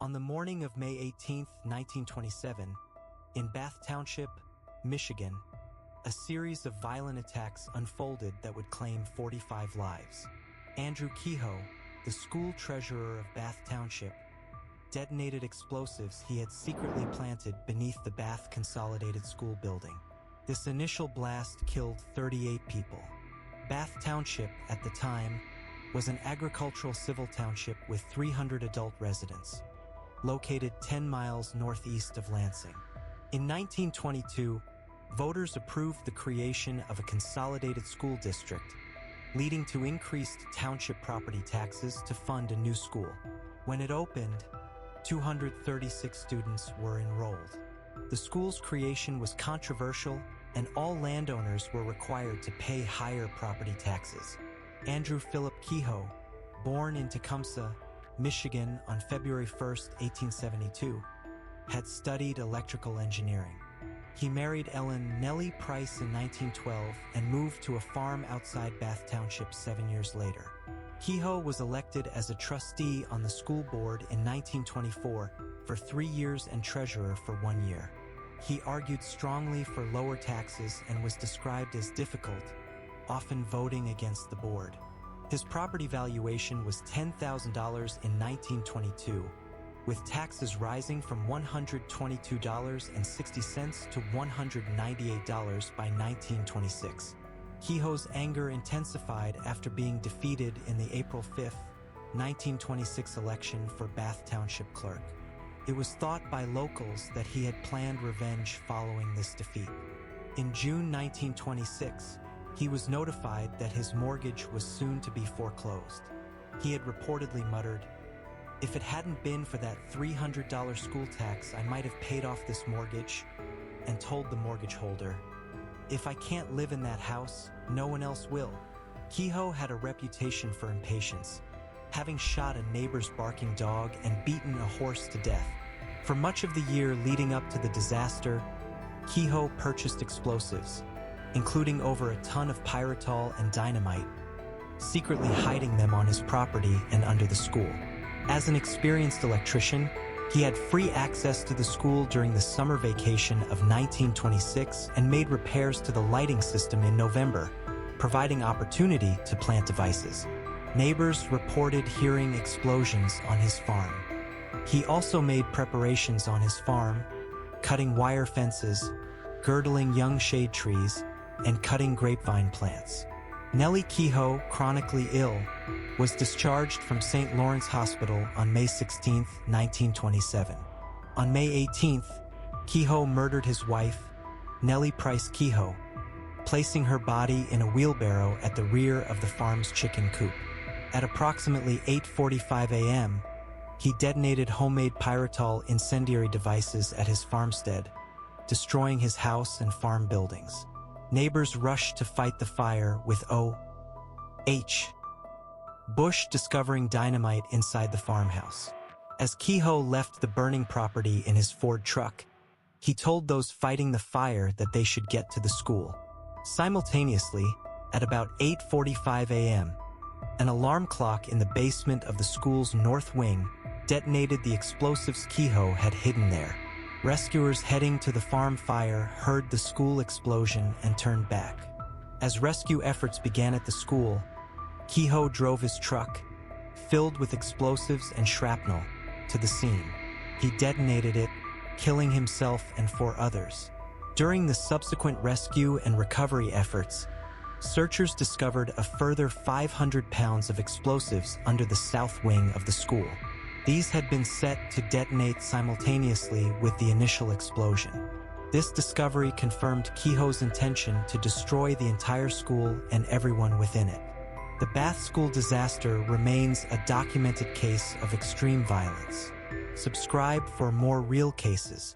On the morning of May 18, 1927, in Bath Township, Michigan, a series of violent attacks unfolded that would claim 45 lives. Andrew Kehoe, the school treasurer of Bath Township, detonated explosives he had secretly planted beneath the Bath Consolidated School building. This initial blast killed 38 people. Bath Township, at the time, was an agricultural civil township with 300 adult residents, located 10 miles northeast of Lansing. In 1922, voters approved the creation of a consolidated school district, leading to increased township property taxes to fund a new school. When it opened, 236 students were enrolled. The school's creation was controversial, and all landowners were required to pay higher property taxes. Andrew Philip Kehoe, born in Tecumseh, Michigan on February 1, 1872, had studied electrical engineering. He married Ellen Nellie Price in 1912 and moved to a farm outside Bath Township 7 years later. Kehoe was elected as a trustee on the school board in 1924 for 3 years and treasurer for 1 year. He argued strongly for lower taxes and was described as difficult, often voting against the board. His property valuation was $10,000 in 1922, with taxes rising from $122.60 to $198 by 1926. Kehoe's anger intensified after being defeated in the April 5, 1926 election for Bath Township clerk. It was thought by locals that he had planned revenge following this defeat. In June 1926, he was notified that his mortgage was soon to be foreclosed. He had reportedly muttered, "If it hadn't been for that $300 school tax, I might have paid off this mortgage," and told the mortgage holder, "If I can't live in that house, no one else will." Kehoe had a reputation for impatience, having shot a neighbor's barking dog and beaten a horse to death. For much of the year leading up to the disaster, Kehoe purchased explosives, including over a ton of pyritol and dynamite, secretly hiding them on his property and under the school. As an experienced electrician, he had free access to the school during the summer vacation of 1926 and made repairs to the lighting system in November, providing opportunity to plant devices. Neighbors reported hearing explosions on his farm. He also made preparations on his farm, cutting wire fences, girdling young shade trees, and cutting grapevine plants. Nellie Kehoe, chronically ill, was discharged from St. Lawrence Hospital on May 16, 1927. On May 18, Kehoe murdered his wife, Nellie Price Kehoe, placing her body in a wheelbarrow at the rear of the farm's chicken coop. At approximately 8:45 a.m., he detonated homemade pyritol incendiary devices at his farmstead, destroying his house and farm buildings. Neighbors rushed to fight the fire with O.H. Bush discovering dynamite inside the farmhouse. As Kehoe left the burning property in his Ford truck, he told those fighting the fire that they should get to the school. Simultaneously, at about 8:45 a.m., an alarm clock in the basement of the school's north wing detonated the explosives Kehoe had hidden there. Rescuers heading to the farm fire heard the school explosion and turned back. As rescue efforts began at the school, Kehoe drove his truck, filled with explosives and shrapnel, to the scene. He detonated it, killing himself and 4 others. During the subsequent rescue and recovery efforts, searchers discovered a further 500 pounds of explosives under the south wing of the school. These had been set to detonate simultaneously with the initial explosion. This discovery confirmed Kehoe's intention to destroy the entire school and everyone within it. The Bath School disaster remains a documented case of extreme violence. Subscribe for more real cases.